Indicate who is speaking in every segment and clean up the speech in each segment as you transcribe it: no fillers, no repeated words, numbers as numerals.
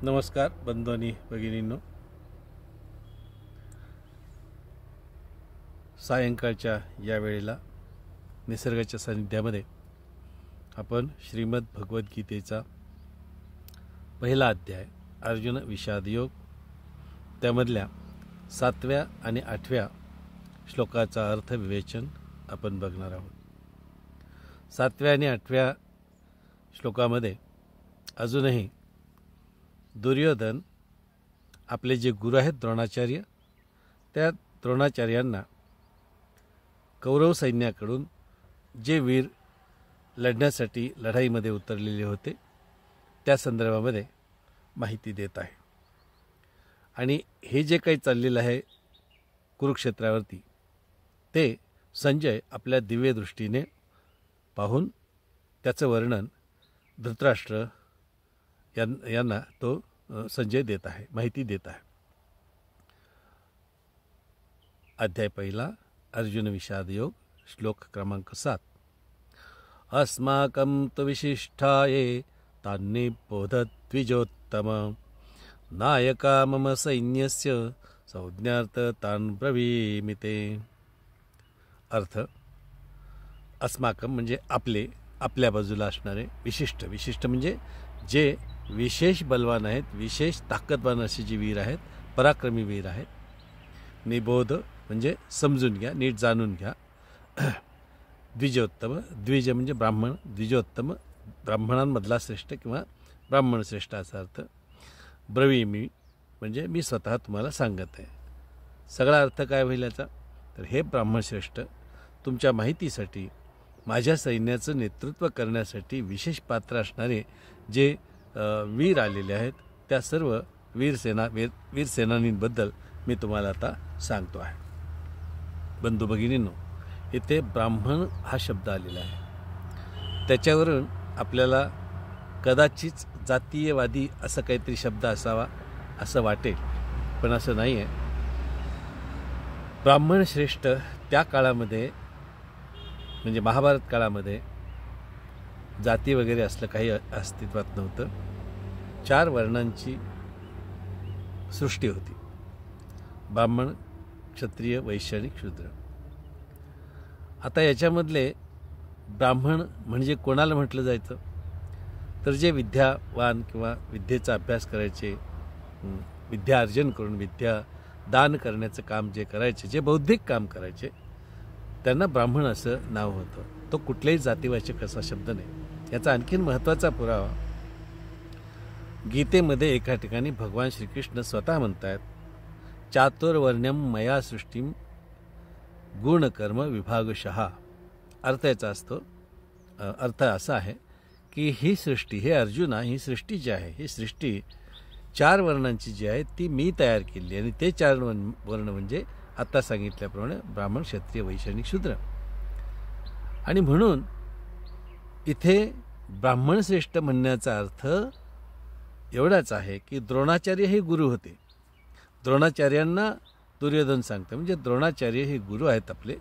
Speaker 1: नमस्कार बंधू आणि भगिनींनो, सायंकाळच्या या वेळेला निसर्गाच्या सानिध्यामध्ये आपण श्रीमद भगवद्गीतेचा पहिला अध्याय अर्जुन विषाद योग त्यामधल्या 7व्या आणि 8व्या श्लोकाचा अर्थ विवेचन आपण बघणार आहोत. 7व्या आणि 8व्या श्लोकामध्ये अजूनही दुर्योधन आपले जे गुरु आहेत द्रोणाचार्य, त्या द्रोणाचार्यांना कौरव सैन्याकडून जे वीर लढण्यासाठी लढाईमध्ये उतरलेले होते त्या संदर्भामध्ये माहिती देत आहे. आणि हे जे काही चाललेलं आहे कुरुक्षेत्रावरती ते संजय आपल्या दिव्य दृष्टीने पाहून त्याचं वर्णन धृतराष्ट्र यांना तो संजय देत आहे, माहिती देत आहे. अध्याय पहिला अर्जुन विषाद योग श्लोक क्रमांक 7. अस्माकं तु विशिष्टाये तान्नि बोधद्विजोत्तम नायका मम सैन्यस्य संज्ञार्थ तान् ब्रवीमि ते. अर्थ, अस्माकं म्हणजे आपले, आपल्या बाजूला असणारे, विशिष्ट म्हणजे जे विशेष बलवान आहेत, विशेष ताकदवान असे जे वीर आहेत, पराक्रमी वीर आहेत. निबोध म्हणजे समजून घ्या, नीट जाणून घ्या. द्विजोत्तम, द्विज म्हणजे ब्राह्मण, द्विजोत्तम ब्राह्मणांमधला श्रेष्ठ किंवा ब्राह्मण श्रेष्ठ असा अर्थ. ब्रवीमी म्हणजे मी स्वतः तुम्हाला सांगत आहे. सगळा अर्थ काय होईल याचा? तर हे ब्राह्मण श्रेष्ठ, तुमच्या माहितीसाठी माझ्या सैन्याचं नेतृत्व करण्यासाठी विशेष पात्र असणारे जे वीर आलेले आहेत त्या सर्व वीर सेनानींबद्दल मी तुम्हाला आता सांगतो आहे. बंधू भगिनींनो, इथे ब्राह्मण हा शब्द आलेला आहे. त्याच्यावरून आपल्याला कदाचित जातीयवादी असं काहीतरी शब्द असावा असं वाटेल, पण असं नाही आहे. ब्राह्मण श्रेष्ठ त्या काळामध्ये म्हणजे महाभारत काळामध्ये जाती वगैरे असलं काही अस्तित्वात नव्हतं. 4 वर्णांची सृष्टी होती: ब्राह्मण, क्षत्रिय, वैश्य आणि शूद्र. आता याच्यामधले ब्राह्मण म्हणजे कोणाला म्हटलं जायचं? तर जे विद्यावान किंवा विद्येचा अभ्यास करायचे, विद्या अर्जन करून विद्या दान करण्याचं काम जे करायचे, जे बौद्धिक काम करायचे, त्यांना ब्राह्मण असं नाव होतं. तो कुठल्याही जातीवाचक असा शब्द नाही. याचा आणखीन महत्त्वाचा पुरावा गीतेमध्ये एका ठिकाणी भगवान श्रीकृष्ण स्वतः म्हणतात, चातुर्वर्ण्यम मया सृष्टीम गुणकर्म विभागशः. अर्थ याचा असतो, अर्थ असा आहे की ही सृष्टी, हे अर्जुना, ही सृष्टी जी आहे, ही सृष्टी 4 वर्णांची जी आहे ती मी तयार केली. आणि ते 4 वर्ण म्हणजे आता सांगितल्याप्रमाणे ब्राह्मण, क्षत्रिय, वैश्य आणि शूद्र. आणि म्हणून इथे ब्राह्मण श्रेष्ठ म्हणण्याचा अर्थ एवढाच आहे की द्रोणाचार्य हे गुरु होते. द्रोणाचार्यांना दुर्योधन सांगतं, म्हणजे द्रोणाचार्य हे गुरु आहेत आपले.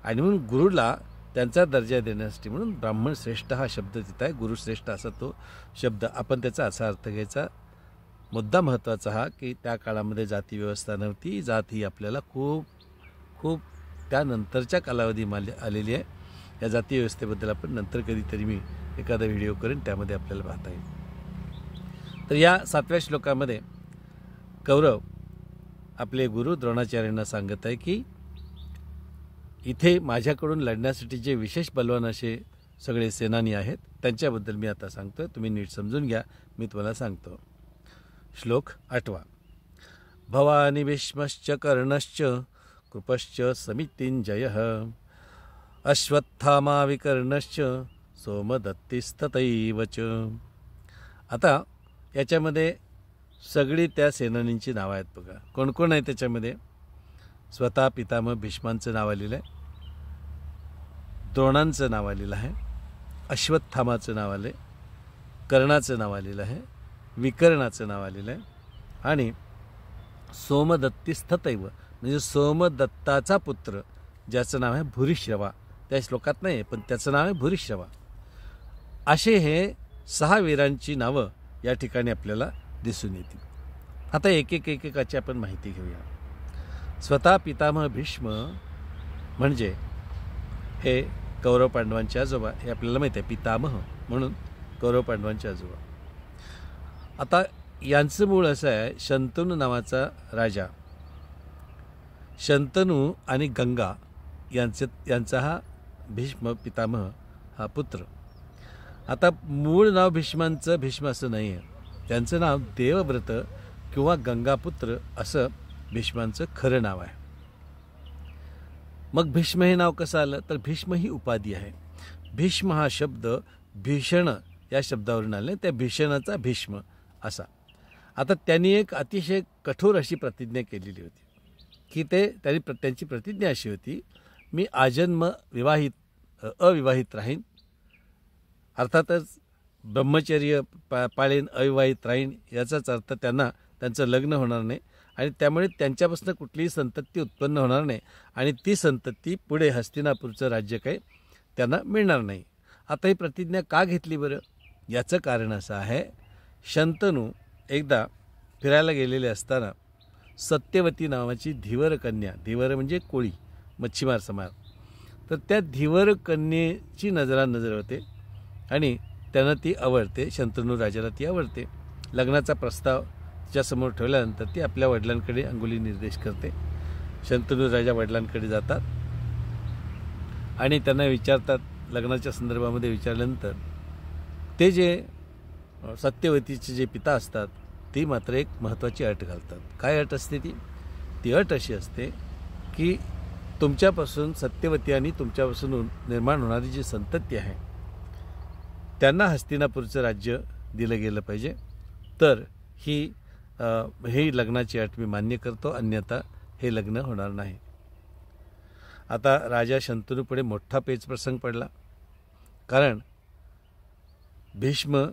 Speaker 1: आणि म्हणून गुरुला त्यांचा दर्जा देण्यासाठी म्हणून ब्राह्मण श्रेष्ठ हा शब्द तिथं आहे. गुरुश्रेष्ठ असा तो शब्द. आपण त्याचा असा अर्थ घ्यायचा. मुद्दा महत्त्वाचा हा की त्या काळामध्ये जाती व्यवस्था नव्हती. जात ही आपल्याला खूप त्यानंतरच्या कालावधीमध्ये आलेली आहे. या जाती व्यवस्थेबद्दल आपण नंतर कधीतरी मी एखादा व्हिडिओ करेन, त्यामध्ये आपल्याला पाहता येईल. तर या 7व्या श्लोकामध्ये कौरव आपले गुरु द्रोणाचार्यांना सांगत आहे की इथे माझ्याकडून लढण्यासाठी जे विशेष बलवान असे सगळे सेनानी आहेत त्यांच्याबद्दल मी आता सांगतोय. तुम्ही नीट समजून घ्या, मी तुम्हाला सांगतो. श्लोक 8. भवानी भीष्मश्च कर्णश्च कृपश्च समितिंजयः अश्वत्थामा विकर्णश्च सोमदत्तिस्तथैव च. आता याच्यामध्ये सगळी त्या सेनानींची नावं आहेत बघा. कोण कोण आहे त्याच्यामध्ये? स्वतः पितामह भीष्मांचं नाव आलेलं आहे, द्रोणांचं नाव आलेलं आहे, अश्वत्थामाचं नाव आलं आहे, कर्णाचं नाव आलेलं आहे, विकर्णाचं नाव आलेलं आहे आणि सोमदत्तिस्तथैव म्हणजे सोमदत्ताचा पुत्र ज्याचं नाव आहे भूरिश्रवा. त्या श्लोकात नाही आहे पण त्याचं नाव आहे भूरिश्रवा. असे हे 6 वीरांची नावं या ठिकाणी आपल्याला दिसून येतील. आता एकेकाची आपण माहिती घेऊया. स्वतः पितामह भीष्म म्हणजे हे कौरव पांडवांचे आजोबा, हे आपल्याला माहिती आहे. पितामह म्हणून कौरव पांडवांचे आजोबा. आता यांचं मूळ असं आहे, शंतनू नावाचा राजा, शंतनू आणि गंगा यांचा हा भीष्म पितामह हा पुत्र. आता मूळ नाव भीष्मांचं भीष्म असं नाही आहे, त्यांचं नाव देवव्रत किंवा गंगापुत्र असं भीष्मांचं खरं नाव आहे. मग भीष्म हे नाव कसं आलं, तर भीष्म ही उपाधी आहे. भीष्म हा शब्द भीषण या शब्दावरून आले, त्या भीषणाचा भीष्म असा. आता त्यांनी एक अतिशय कठोर अशी प्रतिज्ञा केलेली होती की त्यांची प्रतिज्ञा अशी होती, मी आजन्म अविवाहित राहीन, अर्थातच ब्रह्मचर्य पाळेन, अविवाहित राहीन. याचाच अर्थ त्यांचं लग्न होणार नाही आणि त्यामुळे त्यांच्यापासून कुठलीही संतती उत्पन्न होणार नाही आणि ती संतती पुढे हस्तिनापूरचं राज्य काही त्यांना मिळणार नाही. आता ही प्रतिज्ञा का घेतली बरं? याचं कारण असं आहे, शंतनू एकदा फिरायला गेलेले असताना सत्यवती नावाची धीवर कन्या, धीवर म्हणजे कोळी, मच्छीमार समाज, तर त्या धीवर कन्येची नजर होते आणि त्यांना ती आवडते. शंतनू राजाला ती आवडते. लग्नाचा प्रस्ताव तिच्यासमोर ठेवल्यानंतर ती आपल्या वडिलांकडे अंगुली निर्देश करते. शंतनू राजा वडिलांकडे जातात आणि त्यांना विचारतात. लग्नाच्या संदर्भामध्ये विचारल्यानंतर ते जे सत्यवतीचे जे पिता असतात ती मात्र एक महत्त्वाची अट घालतात. काय अट असते ती अट अशी असते की तुमच्यापासून सत्यवती आणि तुमच्यापासून निर्माण होणारी जी संतती आहे त्यांना हस्तिनापूरचं राज्य दिलं गेलं पाहिजे. तर ही लग्नाची अट मी मान्य करतो, अन्यथा हे लग्न होणार नाही. आता राजा शंतनूपुढे मोठा पेचप्रसंग पडला, कारण भीष्म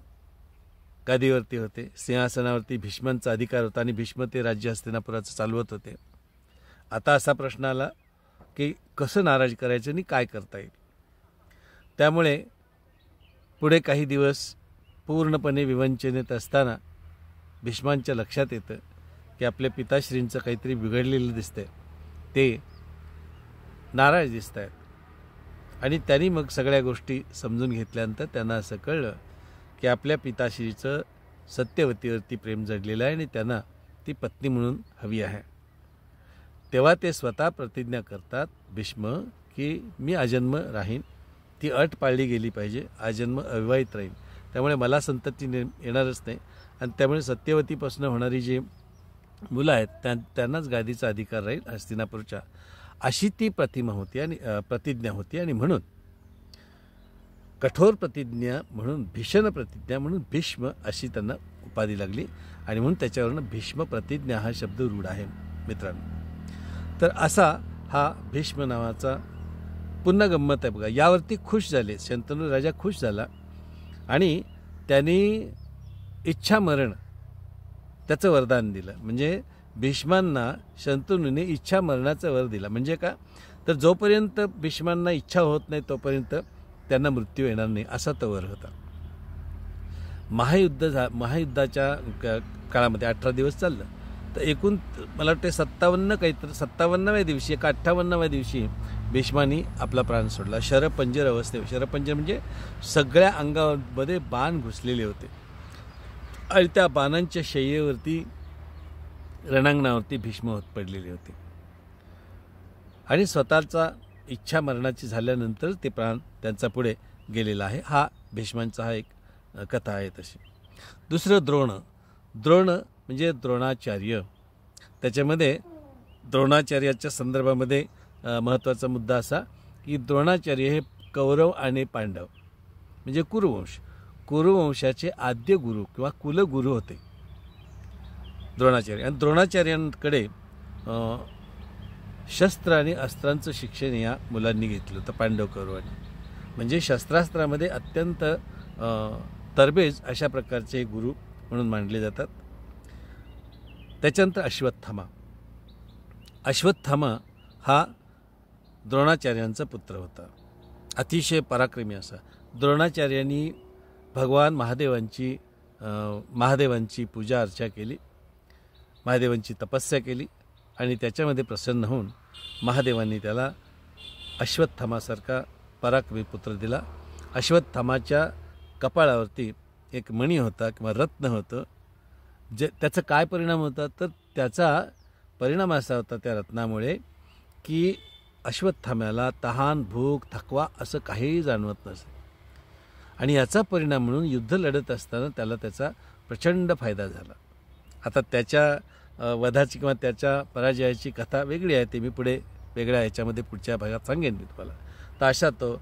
Speaker 1: गादीवरती होते, सिंहासनावरती भीष्मांचा अधिकार होता आणि भीष्म ते राज्य हस्तिनापुराचं चालवत होते. आता असा प्रश्न आला की कसं नाराज करायचं आणि काय करता येईल. त्यामुळे पुढे काही दिवस पूर्णपणे विवंचनेत असताना भीष्मांच्या लक्षात येतं की आपल्या पिताश्रींचं काहीतरी बिघडलेलं दिसतंय, ते नाराज दिसत आहेत आणि त्यांनी मग सगळ्या गोष्टी समजून घेतल्यानंतर त्यांना असं कळलं की आपल्या पिताश्रीचं सत्यवतीवरती प्रेम जडलेलं आहे आणि त्यांना ती पत्नी म्हणून हवी आहे. तेव्हा ते स्वतः प्रतिज्ञा करतात भीष्म की मी आजन्म राहीन, ती अट पाळली गेली पाहिजे, आजन्म अविवाहित राहीन, त्यामुळे मला संतती येणारच नाही आणि त्यामुळे सत्यवतीपासून होणारी जी मुलं आहेत त्यांनाच गादीचा अधिकार राहील हस्तिनापूरच्या, अशी ती प्रतिज्ञा होती आणि म्हणून कठोर प्रतिज्ञा म्हणून, भीषण प्रतिज्ञा म्हणून भीष्म अशी त्यांना उपाधी लागली आणि म्हणून त्याच्यावरून भीष्म प्रतिज्ञा हा शब्द रूढ आहे मित्रांनो. तर असा हा भीष्म नावाचा पुन्हा गंमत आहे बघा. यावरती खुश झाले शंतनू राजा, खुश झाला आणि त्यांनी इच्छा मरण त्याचं वरदान दिलं. म्हणजे भीष्मांना शंतनूने इच्छा मरणाचं वर दिला. म्हणजे का, तर जोपर्यंत भीष्मांना इच्छा होत नाही तोपर्यंत त्यांना मृत्यू येणार नाही असा तो वर होता. महायुद्धाच्या काळामध्ये 18 दिवस चाललं, तर एकूण मला वाटते 57व्या दिवशी का 58व्या दिवशी भीष्मांनी आपला प्राण सोडला. शरपंजर अवस्थेत, शरपंजर म्हणजे सगळ्या अंगामध्ये बाण घुसलेले होते आणि त्या बाणांच्या शय्येवरती, रणांगणावरती भीष्म होत पडलेले होते आणि स्वतःचा इच्छा मरणाची झाल्यानंतर ते प्राण त्यांचा पुढे गेलेला आहे. हा भीष्मांचा हा एक कथा आहे तशी. दुसरं द्रोण म्हणजे द्रोणाचार्य. त्याच्यामध्ये द्रोणाचार्याच्या संदर्भामध्ये महत्त्वाचा मुद्दा असा की द्रोणाचार्य हे कौरव आणि पांडव म्हणजे कुरुवंशाचे आद्य गुरु किंवा कुलगुरू होते द्रोणाचार्य. आणि द्रोणाचार्यांकडे शस्त्र आणि अस्त्रांचं शिक्षण या मुलांनी घेतलं होतं पांडव कौरवांनी. म्हणजे शस्त्रास्त्रामध्ये अत्यंत तरबेज अशा प्रकारचे गुरु म्हणून मानले जातात. त्याच्यानंतर अश्वत्थामा हा द्रोणाचार्यांचा पुत्र होता, अतिशय पराक्रमी असा. द्रोणाचार्यांनी भगवान महादेवांची महादेवांची पूजा अर्चा केली, महादेवांची तपस्या केली आणि त्याच्यामध्ये प्रसन्न होऊन महादेवांनी त्याला अश्वत्थामासारखा पराक्रमी पुत्र दिला. अश्वत्थामाच्या कपाळावरती एक मणी होता किंवा रत्न होतं. त्याचा काय परिणाम होता, तर त्याचा परिणाम असा होता त्या रत्नामुळे की अश्वत्थाम्याला तहान, भूक, थकवा असं काहीही जाणवत नसे. आणि याचा परिणाम म्हणून युद्ध लढत असताना त्याला त्याचा प्रचंड फायदा झाला. आता त्याच्या वधाची किंवा त्याच्या पराजयाची कथा वेगळी आहे, ते मी पुढे वेगळ्या ह्याच्यामध्ये पुढच्या भागात सांगेन मी तुम्हाला. तर अशा तो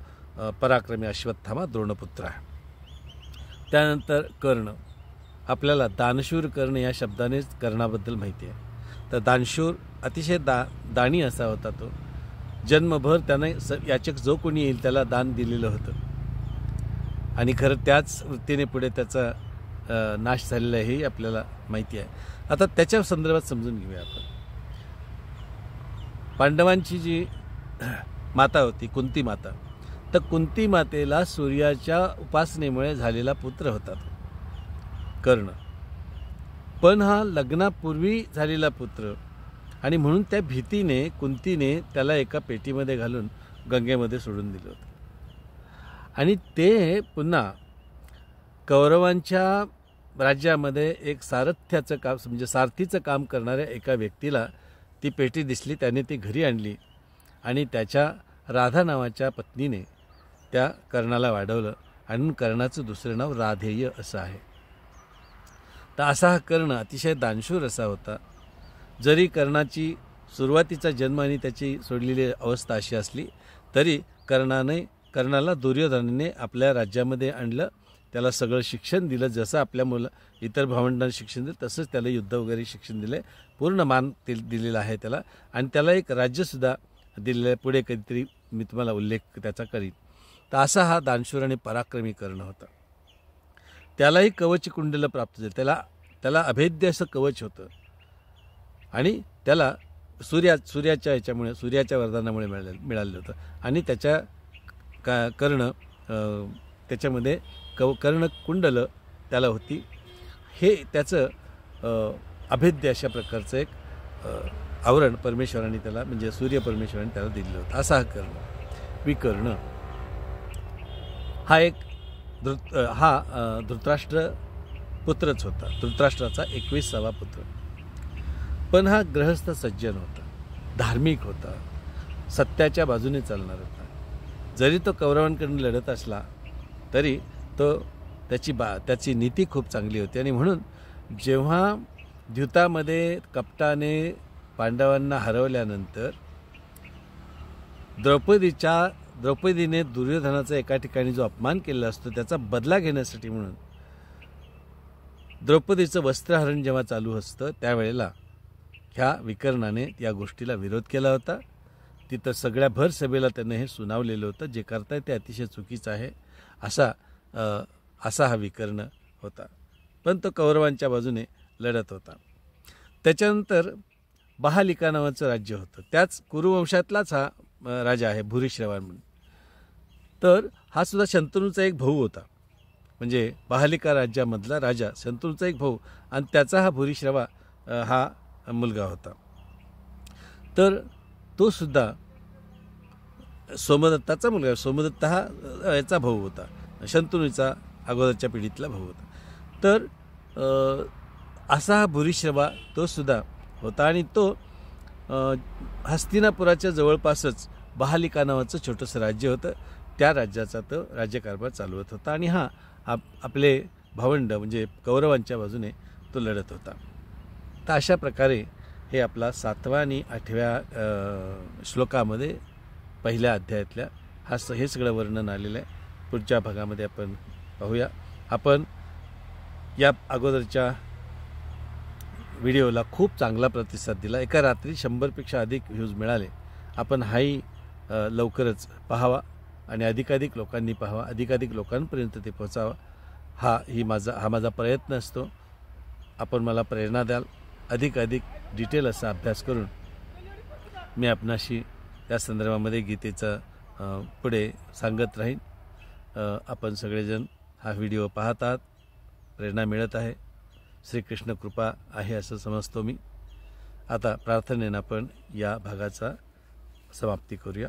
Speaker 1: पराक्रमी अश्वत्थामा द्रोणपुत्र आहे. त्यानंतर कर्ण. आपल्याला दानशूर कर्ण या शब्दानेच कर्णाबद्दल माहिती आहे. तर दानशूर अतिशय दानी असा होता. तो जन्मभर त्याने याचक जो कोणी येईल त्याला दान दिलेलं होतं आणि खरं त्याच वृत्तीने पुढे त्याचा नाश झालेला हे आपल्याला माहिती आहे. आता त्याच्या संदर्भात समजून घेऊया आपण. पांडवांची जी माता होती कुंती माता, तर कुंती मातेला सूर्याच्या उपासनेमुळे झालेला पुत्र होता तो कर्ण. पण हा लग्नापूर्वी झालेला पुत्र आणि म्हणून त्या भीतीने कुंतीने त्याला एका पेटीमध्ये घालून गंगेमध्ये सोडून दिलं होतं. आणि ते पुन्हा कौरवांच्या राज्यामध्ये एक सारथ्याचं काम म्हणजे सारथीचं काम करणाऱ्या एका व्यक्तीला ती पेटी दिसली. त्याने ती घरी आणली आणि त्याच्या राधा नावाच्या पत्नीने त्या कर्णाला वाढवलं आणि कर्णाचं दुसरं नाव राधेय असं आहे. तर असा हा कर्ण अतिशय दानशूर असा होता. जरी कर्णाची सुरुवातीचा जन्म आणि त्याची सोडलेली अवस्था अशी असली तरी कर्णाला दुर्योधनाने आपल्या राज्यामध्ये आणलं, त्याला सगळं शिक्षण दिलं. जसं आपल्या इतर भावंडांना शिक्षण दिलं तसंच त्याला युद्ध वगैरे शिक्षण दिलं. पूर्ण मान दिलेला आहे त्याला आणि त्याला एक राज्यसुद्धा दिलेलं आहे. पुढे कधीतरी मी तुम्हाला उल्लेख त्याचा करीन. तर असा हा दानशूर आणि पराक्रमी कर्ण होता. त्यालाही कवच कुंडलं प्राप्त झालं. त्याला अभेद्य असं कवच होतं आणि त्याला सूर्याच्या ह्याच्यामुळे सूर्याच्या वरदानामुळे मिळालं होतं. आणि त्याच्या कर्ण त्याच्यामध्ये कर्णकुंडलं त्याला होती. हे त्याचं अभेद्य अशा प्रकारचं एक आवरण परमेश्वराने त्याला म्हणजे सूर्य परमेश्वराने त्याला दिलेलं होतं. असा हा कर्ण. विकर्ण हा एक धृतराष्ट्र पुत्रच होता. धृतराष्ट्राचा 21वा पुत्र. पण हा ग्रहस्थ सज्जन होता, धार्मिक होता, सत्याच्या बाजूने चालणार होता. जरी तो कौरवांकडून लढत असला तरी तो त्याची नीती खूप चांगली होती. आणि म्हणून जेव्हा द्यूतामध्ये कपटाने पांडवांना हरवल्यानंतर द्रौपदीने दुर्योधनाचा एका ठिकाणी जो अपमान केलेला असतो त्याचा बदला घेण्यासाठी म्हणून द्रौपदीचं वस्त्रहरण जेव्हा चालू असतं त्यावेळेला ह्या विकर्णाने या गोष्टीला विरोध केला होता. तिथं सगळ्या भर सभेला त्यानं हे सुनावलेलं होतं. जे करताय ते अतिशय चुकीचं आहे असा हा विकर्ण होता. पण तो कौरवांच्या बाजूने लढत होता. त्याच्यानंतर बहालिका नावाचं राज्य होतं. त्याच कुरुवंशातलाच हा राजा आहे भूरिश्रवा म्हणून. तर हा सुद्धा शंतनूचा एक भाऊ होता. म्हणजे बहालिका राज्यामधला राजा शंतनूचा एक भाऊ आणि त्याचा हा भूरिश्रवा हा मुलगा होता. तर तो सुद्धा सोमदत्ताचा मुलगा. सोमदत्त हा याचा भाऊ होता, शंतनूचा अगोदरच्या पिढीतला भाऊ होता. तर असा हा भूरिश्रवा तो सुद्धा होता आणि तो हस्तिनापुराच्या जवळपासच बहालिका नावाचं छोटंसं राज्य होतं. त्या राज्याचा तो राज्यकारभार चालवत होता आणि हा आपले भावंड म्हणजे कौरवांच्या बाजूने तो लढत होता. तर अशा प्रकारे हे आपला 7व्या आणि 8व्या श्लोकामध्ये पहिल्या अध्यायातल्या हे सगळं वर्णन आलेलं आहे. पुढच्या भागामध्ये आपण पाहूया. आपण या अगोदरच्या व्हिडिओला खूप चांगला प्रतिसाद दिला. एका रात्री 100पेक्षा अधिक व्ह्यूज मिळाले. आपण हाही लवकरच पाहावा आणि अधिकाधिक लोकांनी पाहावा, अधिकाधिक लोकांपर्यंत ते पोहोचावा. हा माझा प्रयत्न असतो. आपण मला प्रेरणा द्याल. अधिकाधिक डिटेल असा अभ्यास करून मी आपणाशी त्या संदर्भामध्ये गीतेचं पुढे सांगत राहीन. आपण सगळेजण हा व्हिडिओ पाहतात. प्रेरणा मिळत आहे. श्रीकृष्ण कृपा आहे असं समजतो मी. आता प्रार्थनेनं आपण या भागाचा समाप्ती करूया.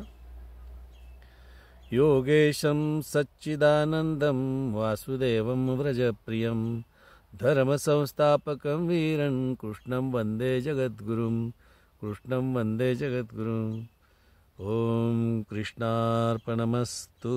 Speaker 1: योगेशं सच्चिदानंदं वासुदेवं व्रजप्रियं धर्मसंस्थापकं वीरं कृष्णं वन्दे जगद्गुरुं. ॐ कृष्णार्पणमस्तु.